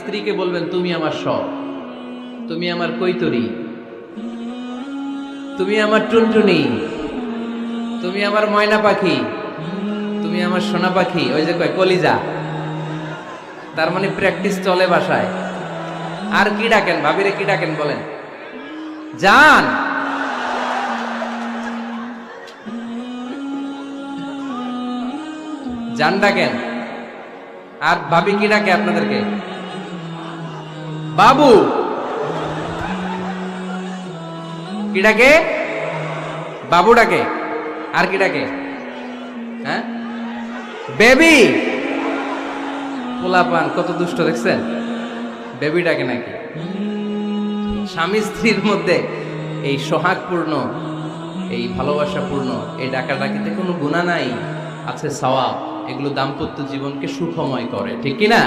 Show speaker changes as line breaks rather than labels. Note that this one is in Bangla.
স্ত্রীকে বলবেন তুমি আমার সব, তুমি আমার কৈতরী, তুমি আমার টুনটুনি, তুমি আমার ময়না পাখি, তুমি আমার সোনা পাখি, ওই যে কয় কলিজা। তার মানে প্র্যাকটিস চলে বাসায়। আর কি ডাকেন ভাবিরে, কি ডাকেন বলেন? জান। জান ডাকেন। আর ভাবি কি ডাকে আপনাদেরকে? বাবু। কি ডাকে? বাবু ডাকে। আর কি ডাকে? হ্যাঁ, বেবি। পোলাপান কত দুষ্ট দেখছেন, বেবি ডাকে নাকি? স্বামী স্ত্রীর মধ্যে এই সোহাগপূর্ণ, এই ভালোবাসাপূর্ণ এই ডাকাডাকিতে কোনো গুনাহ নাই, আছে সওয়াব। এগুলো দাম্পত্য জীবনকে সুখময় করে, ঠিক কি না?